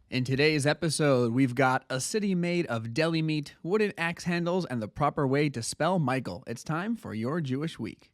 In today's episode, we've got a city made of deli meat, wooden axe handles, and the proper way to spell Michael. It's time for your Jewish Week.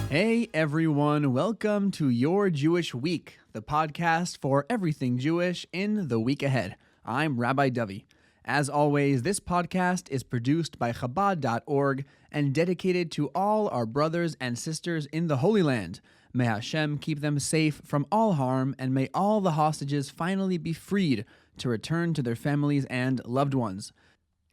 Hey everyone, welcome to Your Jewish Week, the podcast for everything Jewish in the week ahead. I'm Rabbi Dovey. As always, this podcast is produced by Chabad.org and dedicated to all our brothers and sisters in the Holy Land. May Hashem keep them safe from all harm, and may all the hostages finally be freed to return to their families and loved ones.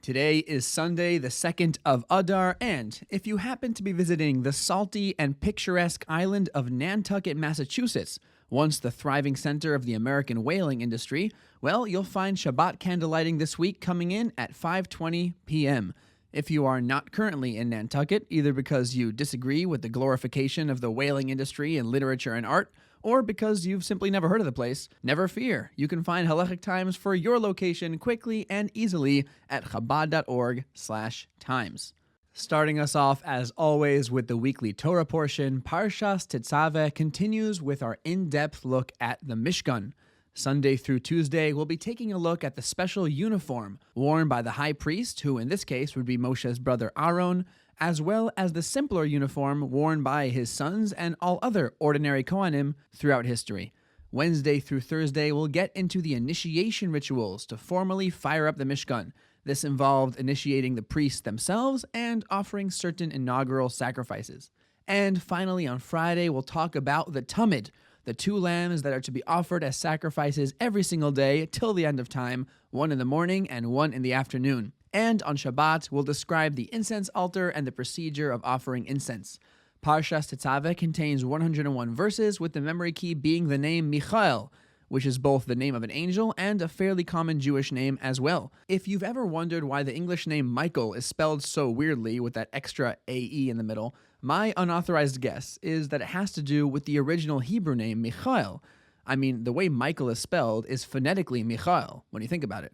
Today is Sunday, the 2nd of Adar, and if you happen to be visiting the salty and picturesque island of Nantucket, Massachusetts, once the thriving center of the American whaling industry, well, you'll find Shabbat candlelighting this week coming in at 5:20 p.m. If you are not currently in Nantucket, either because you disagree with the glorification of the whaling industry in literature and art, or because you've simply never heard of the place, never fear. You can find halachic times for your location quickly and easily at Chabad.org/times. Starting us off, as always, with the weekly Torah portion, Parshas Tetzaveh continues with our in-depth look at the Mishkan. Sunday through Tuesday, we'll be taking a look at the special uniform worn by the high priest, who in this case would be Moshe's brother Aaron, as well as the simpler uniform worn by his sons and all other ordinary Kohanim throughout history. Wednesday through Thursday, we'll get into the initiation rituals to formally fire up the Mishkan. This involved initiating the priests themselves and offering certain inaugural sacrifices. And finally, on Friday, we'll talk about the Tamid, the two lambs that are to be offered as sacrifices every single day till the end of time, one in the morning and one in the afternoon. And on Shabbat, we'll describe the incense altar and the procedure of offering incense. Parshas Tetzaveh contains 101 verses, with the memory key being the name Michael, which is both the name of an angel and a fairly common Jewish name as well. If you've ever wondered why the English name Michael is spelled so weirdly with that extra AE in the middle, my unauthorized guess is that it has to do with the original Hebrew name Michael. I mean, the way Michael is spelled is phonetically Michael, when you think about it.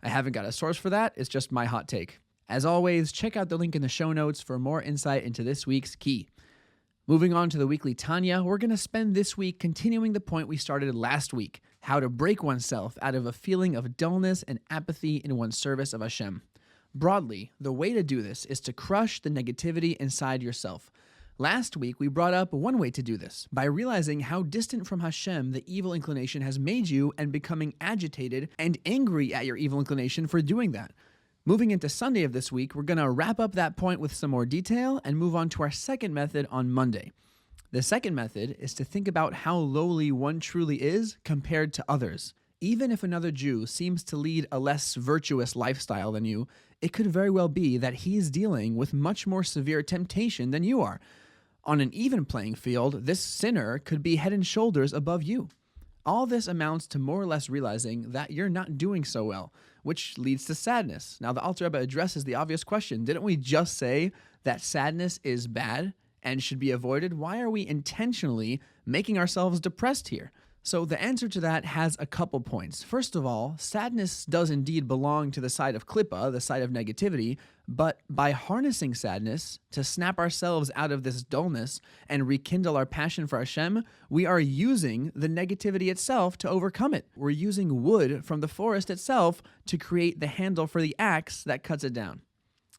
I haven't got a source for that, it's just my hot take. As always, check out the link in the show notes for more insight into this week's key. Moving on to the weekly Tanya, we're going to spend this week continuing the point we started last week, how to break oneself out of a feeling of dullness and apathy in one's service of Hashem. Broadly, the way to do this is to crush the negativity inside yourself. Last week, we brought up one way to do this, by realizing how distant from Hashem the evil inclination has made you and becoming agitated and angry at your evil inclination for doing that. Moving into Sunday of this week, we're going to wrap up that point with some more detail and move on to our second method on Monday. The second method is to think about how lowly one truly is compared to others. Even if another Jew seems to lead a less virtuous lifestyle than you, it could very well be that he's dealing with much more severe temptation than you are. On an even playing field, this sinner could be head and shoulders above you. All this amounts to more or less realizing that you're not doing so well, which leads to sadness. Now, the Alter Rebbe addresses the obvious question. Didn't we just say that sadness is bad and should be avoided? Why are we intentionally making ourselves depressed here? So the answer to that has a couple points. First of all, sadness does indeed belong to the side of klippa, the side of negativity, but by harnessing sadness to snap ourselves out of this dullness and rekindle our passion for Hashem, we are using the negativity itself to overcome it. We're using wood from the forest itself to create the handle for the axe that cuts it down.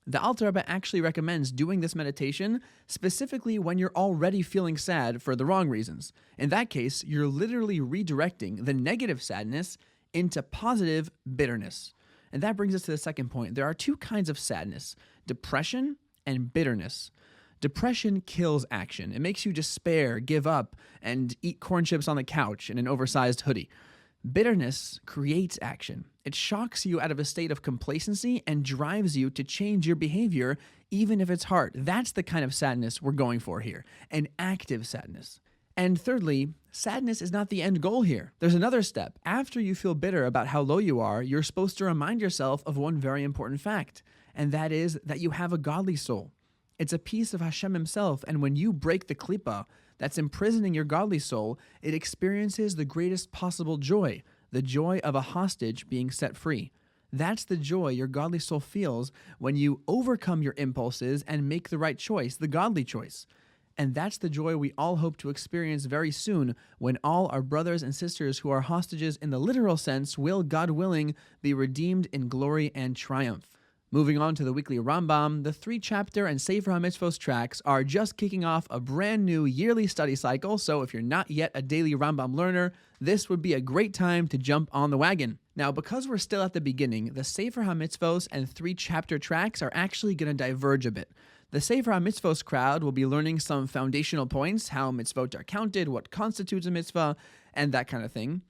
The Alter Rebbe actually recommends doing this meditation specifically when you're already feeling sad for the wrong reasons. In that case, you're literally redirecting the negative sadness into positive bitterness. And that brings us to the second point. There are two kinds of sadness: depression and bitterness. Depression kills action. It makes you despair, give up, and eat corn chips on the couch in an oversized hoodie. Bitterness creates action. It shocks you out of a state of complacency and drives you to change your behavior, even if it's hard. That's the kind of sadness we're going for here, an active sadness. And thirdly, sadness is not the end goal here. There's another step. After you feel bitter about how low you are, you're supposed to remind yourself of one very important fact, and that is that you have a godly soul. It's a piece of Hashem himself, and when you break the klippa that's imprisoning your godly soul, it experiences the greatest possible joy, the joy of a hostage being set free. That's the joy your godly soul feels when you overcome your impulses and make the right choice, the godly choice. And that's the joy we all hope to experience very soon when all our brothers and sisters who are hostages in the literal sense will, God willing, be redeemed in glory and triumph. Moving on to the weekly Rambam, the 3-chapter and Sefer HaMitzvos tracks are just kicking off a brand new yearly study cycle, so if you're not yet a daily Rambam learner, this would be a great time to jump on the wagon. Now, because we're still at the beginning, the Sefer HaMitzvos and 3-chapter tracks are actually going to diverge a bit. The Sefer HaMitzvos crowd will be learning some foundational points, how mitzvot are counted, what constitutes a mitzvah, and that kind of thing.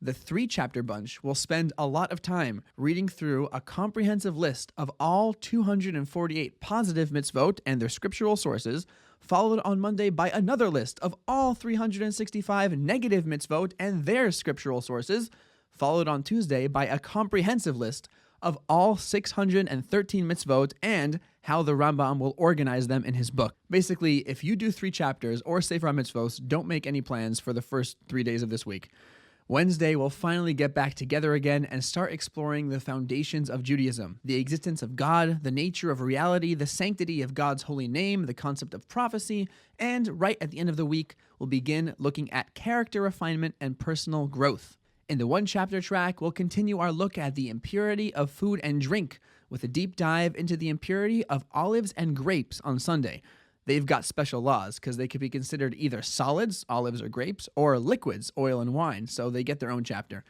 The 3-chapter bunch will spend a lot of time reading through a comprehensive list of all 248 positive mitzvot and their scriptural sources, followed on Monday by another list of all 365 negative mitzvot and their scriptural sources, followed on Tuesday by a comprehensive list of all 613 mitzvot and how the Rambam will organize them in his book. Basically, if you do 3 chapters or Sefer HaMitzvos, don't make any plans for the first 3 days of this week. Wednesday, we'll finally get back together again and start exploring the foundations of Judaism, the existence of God, the nature of reality, the sanctity of God's holy name, the concept of prophecy, and right at the end of the week, we'll begin looking at character refinement and personal growth. In the 1-chapter track, we'll continue our look at the impurity of food and drink, with a deep dive into the impurity of olives and grapes on Sunday. They've got special laws because they could be considered either solids, olives or grapes, or liquids, oil and wine, so they get their own chapter.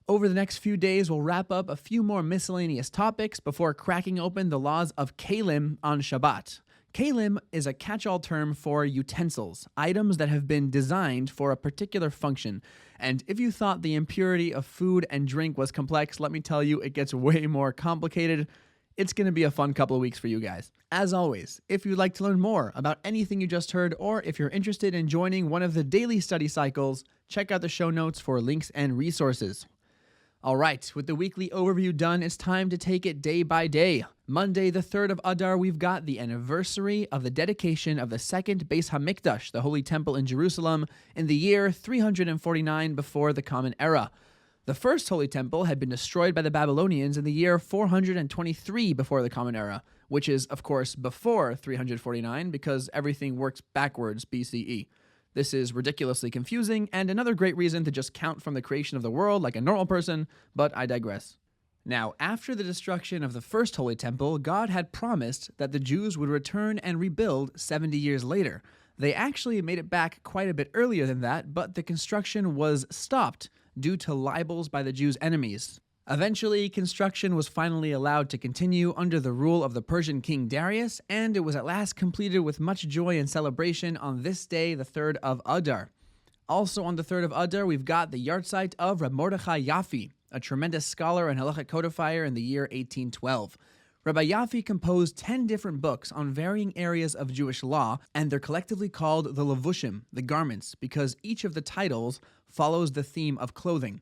Over the next few days, we'll wrap up a few more miscellaneous topics before cracking open the laws of Kalim on Shabbat. Kalim is a catch-all term for utensils, items that have been designed for a particular function. And if you thought the impurity of food and drink was complex, let me tell you, it gets way more complicated. It's going to be a fun couple of weeks for you guys. As always, if you'd like to learn more about anything you just heard, or if you're interested in joining one of the daily study cycles, check out the show notes for links and resources. All right, with the weekly overview done, it's time to take it day by day. Monday, the 3rd of Adar, we've got the anniversary of the dedication of the second Beis HaMikdash, the Holy Temple in Jerusalem, in the year 349 before the Common Era. The first Holy Temple had been destroyed by the Babylonians in the year 423 before the Common Era, which is, of course, before 349 because everything works backwards BCE. This is ridiculously confusing and another great reason to just count from the creation of the world like a normal person, but I digress. Now, after the destruction of the first Holy Temple, God had promised that the Jews would return and rebuild 70 years later. They actually made it back quite a bit earlier than that, but the construction was stopped due to libels by the Jews' enemies. Eventually, construction was finally allowed to continue under the rule of the Persian king Darius, and it was at last completed with much joy and celebration on this day, the 3rd of Adar. Also on the 3rd of Adar, we've got the yahrzeit of Reb Mordechai Yaffe, a tremendous scholar and halachic codifier in the year 1812. Rabbi Yaffe composed 10 different books on varying areas of Jewish law, and they're collectively called the Levushim, the garments, because each of the titles follows the theme of clothing.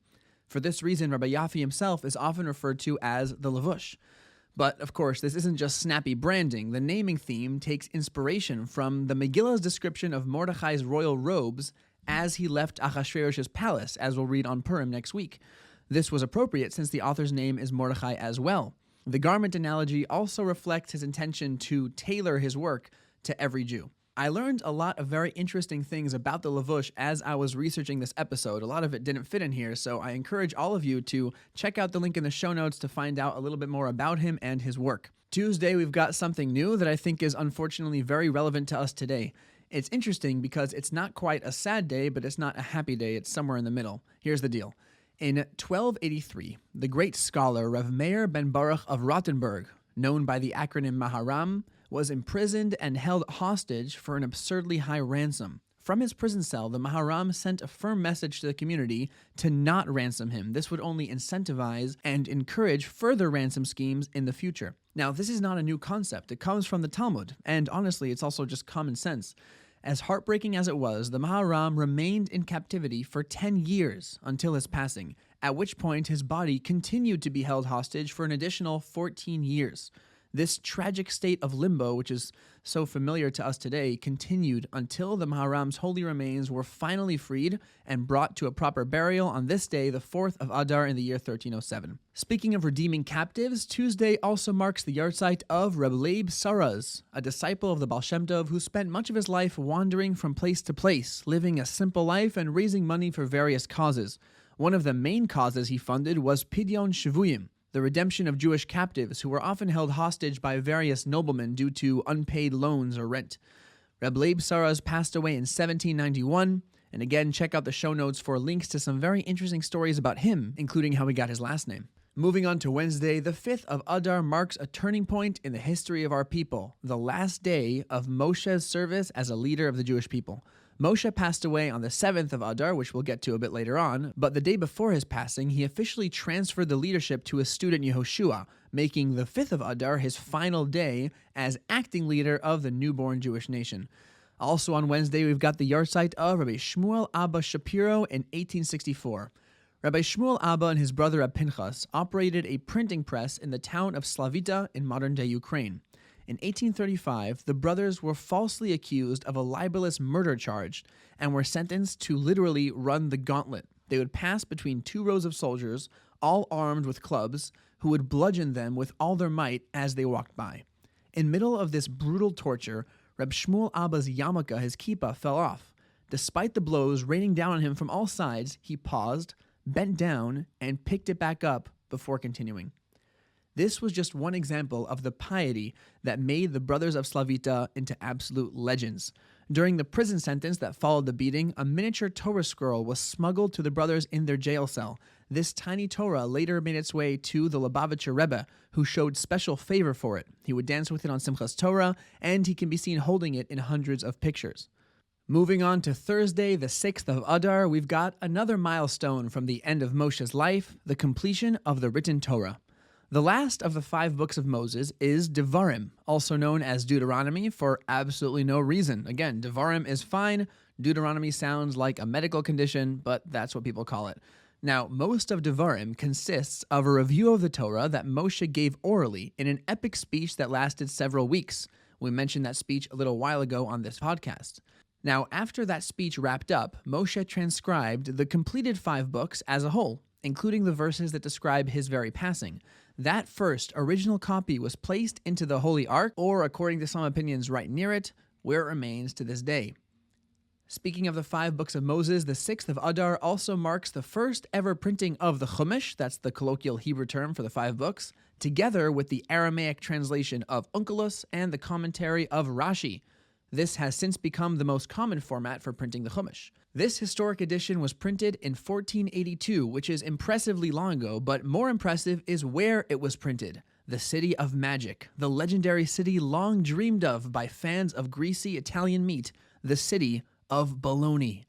For this reason, Rabbi Yaffe himself is often referred to as the Levush. But, of course, this isn't just snappy branding. The naming theme takes inspiration from the Megillah's description of Mordechai's royal robes as he left Achashverosh's palace, as we'll read on Purim next week. This was appropriate since the author's name is Mordechai as well. The garment analogy also reflects his intention to tailor his work to every Jew. I learned a lot of very interesting things about the Levush as I was researching this episode. A lot of it didn't fit in here, so I encourage all of you to check out the link in the show notes to find out a little bit more about him and his work. Tuesday, we've got something new that I think is unfortunately very relevant to us today. It's interesting because it's not quite a sad day, but it's not a happy day. It's somewhere in the middle. Here's the deal. In 1283, the great scholar Rav Meir ben Baruch of Rothenburg, known by the acronym Maharam, was imprisoned and held hostage for an absurdly high ransom. From his prison cell, the Maharam sent a firm message to the community to not ransom him. This would only incentivize and encourage further ransom schemes in the future. Now, this is not a new concept. It comes from the Talmud, and honestly, it's also just common sense. As heartbreaking as it was, the Maharam remained in captivity for 10 years until his passing, at which point his body continued to be held hostage for an additional 14 years. This tragic state of limbo, which is so familiar to us today, continued until the Maharam's holy remains were finally freed and brought to a proper burial on this day, the 4th of Adar in the year 1307. Speaking of redeeming captives, Tuesday also marks the yahrzeit of Reb Leib Saraz, a disciple of the Baal Shem Tov who spent much of his life wandering from place to place, living a simple life and raising money for various causes. One of the main causes he funded was Pidyon Shivuyim, the redemption of Jewish captives who were often held hostage by various noblemen due to unpaid loans or rent. Reb Leib Saraz passed away in 1791, and again, check out the show notes for links to some very interesting stories about him, including how he got his last name. Moving on to Wednesday, the 5th of Adar marks a turning point in the history of our people, the last day of Moshe's service as a leader of the Jewish people. Moshe passed away on the 7th of Adar, which we'll get to a bit later on, but the day before his passing, he officially transferred the leadership to his student Yehoshua, making the 5th of Adar his final day as acting leader of the newborn Jewish nation. Also on Wednesday, we've got the yahrzeit of Rabbi Shmuel Abba Shapiro in 1864. Rabbi Shmuel Abba and his brother Reb Pinchas operated a printing press in the town of Slavita in modern-day Ukraine. In 1835, the brothers were falsely accused of a libelous murder charge and were sentenced to literally run the gauntlet. They would pass between two rows of soldiers, all armed with clubs, who would bludgeon them with all their might as they walked by. In middle of this brutal torture, Reb Shmuel Abba's yarmulke, his kippah, fell off. Despite the blows raining down on him from all sides, he paused, bent down, and picked it back up before continuing. This was just one example of the piety that made the brothers of Slavita into absolute legends. During the prison sentence that followed the beating, a miniature Torah scroll was smuggled to the brothers in their jail cell. This tiny Torah later made its way to the Lubavitcher Rebbe, who showed special favor for it. He would dance with it on Simchas Torah, and he can be seen holding it in hundreds of pictures. Moving on to Thursday, the 6th of Adar, we've got another milestone from the end of Moshe's life, the completion of the written Torah. The last of the 5 books of Moses is Devarim, also known as Deuteronomy for absolutely no reason. Again, Devarim is fine. Deuteronomy sounds like a medical condition, but that's what people call it. Now, most of Devarim consists of a review of the Torah that Moshe gave orally in an epic speech that lasted several weeks. We mentioned that speech a little while ago on this podcast. Now, after that speech wrapped up, Moshe transcribed the completed 5 books as a whole, including the verses that describe his very passing. That first original copy was placed into the Holy Ark, or according to some opinions, right near it, where it remains to this day. Speaking of the 5 books of Moses, the 6th of Adar also marks the first ever printing of the Chumash, that's the colloquial Hebrew term for the 5 books, together with the Aramaic translation of Onkelos and the commentary of Rashi. This has since become the most common format for printing the Chumash. This historic edition was printed in 1482, which is impressively long ago, but more impressive is where it was printed. The city of magic, the legendary city long dreamed of by fans of greasy Italian meat, the city of Bologna.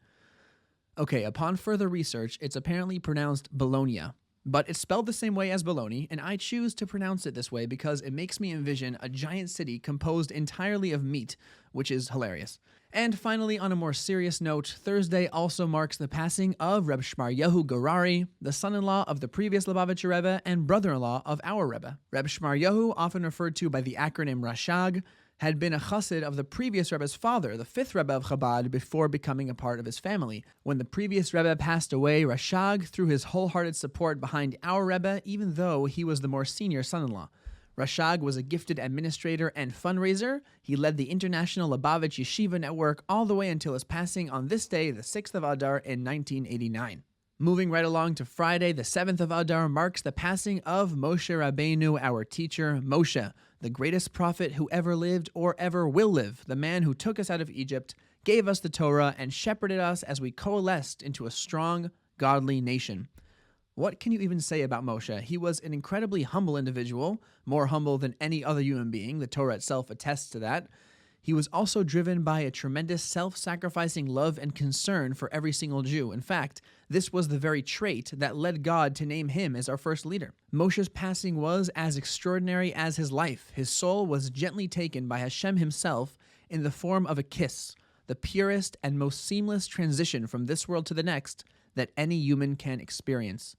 Okay, upon further research, it's apparently pronounced Bologna, but it's spelled the same way as bologna, and I choose to pronounce it this way because it makes me envision a giant city composed entirely of meat, which is hilarious. And finally, on a more serious note, Thursday also marks the passing of Reb Shmaryahu Gorari, the son-in-law of the previous Lubavitcher Rebbe and brother-in-law of our Rebbe. Reb Shmaryahu, often referred to by the acronym Rashag, had been a chassid of the previous Rebbe's father, the 5th Rebbe of Chabad, before becoming a part of his family. When the previous Rebbe passed away, Rashag threw his wholehearted support behind our Rebbe, even though he was the more senior son-in-law. Rashag was a gifted administrator and fundraiser. He led the International Lubavitch Yeshiva Network all the way until his passing on this day, the 6th of Adar, in 1989. Moving right along to Friday, the 7th of Adar, marks the passing of Moshe Rabbeinu, our teacher, Moshe, the greatest prophet who ever lived or ever will live, the man who took us out of Egypt, gave us the Torah, and shepherded us as we coalesced into a strong, godly nation. What can you even say about Moshe? He was an incredibly humble individual, more humble than any other human being. The Torah itself attests to that. He was also driven by a tremendous self-sacrificing love and concern for every single Jew. In fact, this was the very trait that led God to name him as our first leader. Moshe's passing was as extraordinary as his life. His soul was gently taken by Hashem himself in the form of a kiss, the purest and most seamless transition from this world to the next that any human can experience.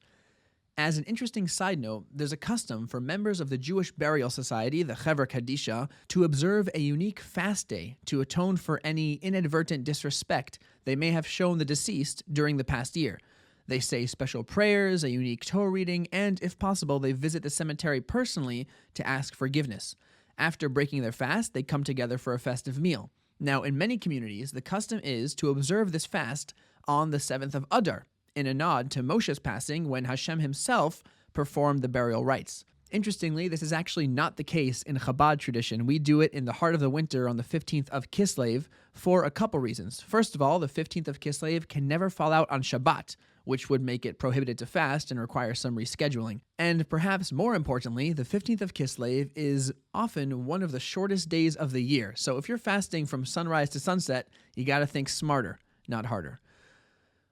As an interesting side note, there's a custom for members of the Jewish Burial Society, the Chevra Kadisha, to observe a unique fast day to atone for any inadvertent disrespect they may have shown the deceased during the past year. They say special prayers, a unique Torah reading, and, if possible, they visit the cemetery personally to ask forgiveness. After breaking their fast, they come together for a festive meal. Now, in many communities, the custom is to observe this fast on the 7th of Adar, in a nod to Moshe's passing when Hashem himself performed the burial rites. Interestingly, this is actually not the case in Chabad tradition. We do it in the heart of the winter on the 15th of Kislev for a couple reasons. First of all, the 15th of Kislev can never fall out on Shabbat, which would make it prohibited to fast and require some rescheduling. And perhaps more importantly, the 15th of Kislev is often one of the shortest days of the year. So if you're fasting from sunrise to sunset, you gotta think smarter, not harder.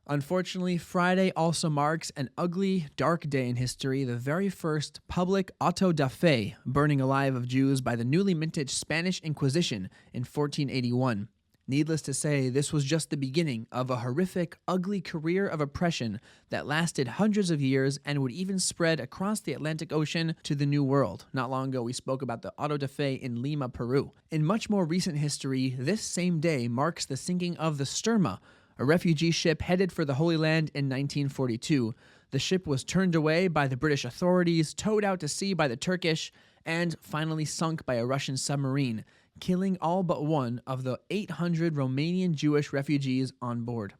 Unfortunately, Friday also marks an ugly, dark day in history, the very first public auto da fe burning alive of Jews by the newly minted Spanish Inquisition in 1481. Needless to say, this was just the beginning of a horrific, ugly career of oppression that lasted hundreds of years and would even spread across the Atlantic Ocean to the New World. Not long ago, we spoke about the auto da fe in Lima, Peru. In much more recent history, this same day marks the sinking of the Sturma, a refugee ship headed for the Holy Land in 1942. The ship was turned away by the British authorities, towed out to sea by the Turkish, and finally sunk by a Russian submarine, killing all but one of the 800 Romanian Jewish refugees on board.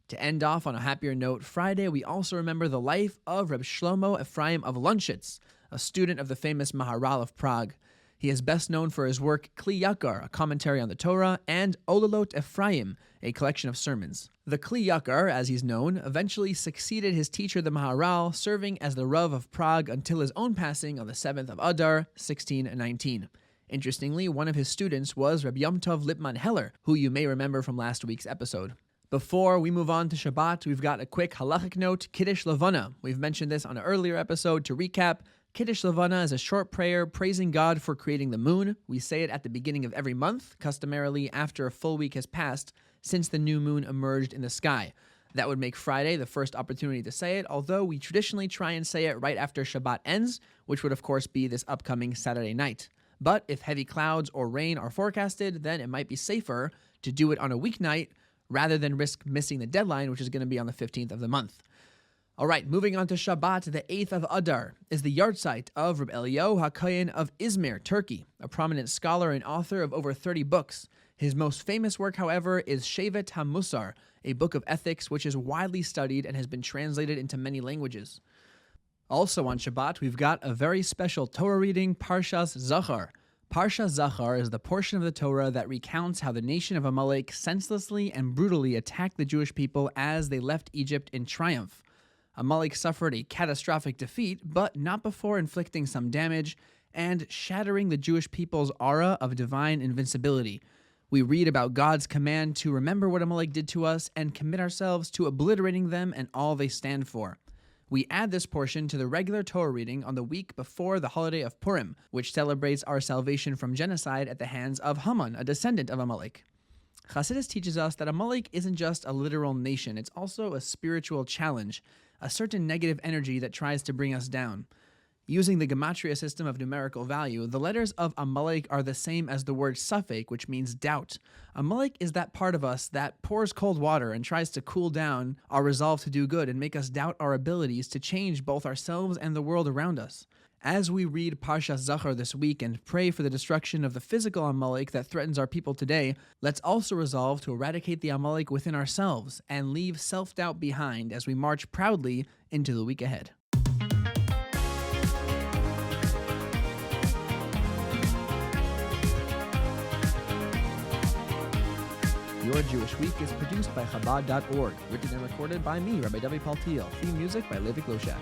To end off on a happier note, Friday we also remember the life of Reb Shlomo Ephraim of Lunchitz, a student of the famous Maharal of Prague. He is best known for his work Kli Yakar, a commentary on the Torah, and Olalot Ephraim, a collection of sermons. The Kli Yakar, as he's known, eventually succeeded his teacher the Maharal, serving as the Rav of Prague until his own passing on the 7th of Adar, 1619. Interestingly, one of his students was Reb Yom Tov Lipman Heller, who you may remember from last week's episode. Before we move on to Shabbat, we've got a quick halachic note, Kiddush Levana. We've mentioned this on an earlier episode. To recap, Kiddush Levana is a short prayer praising God for creating the moon. We say it at the beginning of every month, customarily after a full week has passed since the new moon emerged in the sky. That would make Friday the first opportunity to say it, although we traditionally try and say it right after Shabbat ends, which would of course be this upcoming Saturday night. But if heavy clouds or rain are forecasted, then it might be safer to do it on a weeknight rather than risk missing the deadline, which is going to be on the 15th of the month. All right, moving on to Shabbat, the 8th of Adar is the yahrzeit of Reb Eliyahu HaKohen of Izmir, Turkey, a prominent scholar and author of over 30 books. His most famous work, however, is Shevet HaMusar, a book of ethics which is widely studied and has been translated into many languages. Also on Shabbat, we've got a very special Torah reading, Parshas Zachar. Parsha Zachar is the portion of the Torah that recounts how the nation of Amalek senselessly and brutally attacked the Jewish people as they left Egypt in triumph. Amalek suffered a catastrophic defeat, but not before inflicting some damage and shattering the Jewish people's aura of divine invincibility. We read about God's command to remember what Amalek did to us and commit ourselves to obliterating them and all they stand for. We add this portion to the regular Torah reading on the week before the holiday of Purim, which celebrates our salvation from genocide at the hands of Haman, a descendant of Amalek. Chassidus teaches us that Amalek isn't just a literal nation, it's also a spiritual challenge, a certain negative energy that tries to bring us down. Using the gematria system of numerical value, the letters of Amalek are the same as the word Safek, which means doubt. Amalek is that part of us that pours cold water and tries to cool down our resolve to do good and make us doubt our abilities to change both ourselves and the world around us. As we read Parshat Zachar this week and pray for the destruction of the physical Amalek that threatens our people today, let's also resolve to eradicate the Amalek within ourselves and leave self-doubt behind as we march proudly into the week ahead. Your Jewish Week is produced by Chabad.org, written and recorded by me, Rabbi David Paltiel. Theme music by Levi Gloshak.